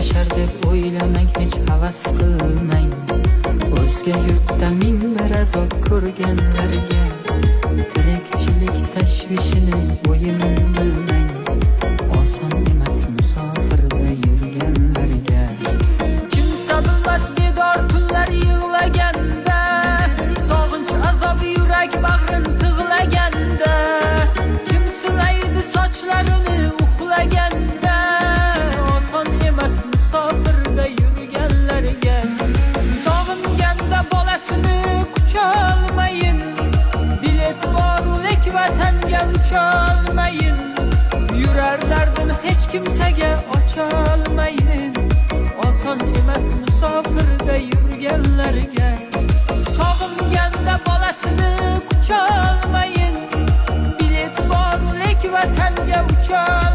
yashar deb o'ylamang, hech havas qilmang. O'zga yurtda ming bir azob ko'rganlarga tirikchilik tashvishini o'yin bilmang. Oson emas musofirda yurganlarga. Kimsa bilmas bedor tunlar yig'laganda, sog'inch azob yurak bag'rin tig'laganda, kim silaydi sochlarini uxlaganda. Oson emas musofirda yurganlarga. Sog'inganda bolasini qucholmayin, bilet boru lek vatanga ucholmayin. Yurar dardini hech kimsaga ocholmayin. Oson emas musofirda yurganlarga. Sog'inganda bolasini qucholmayin, bilet boru lek vatanga uchol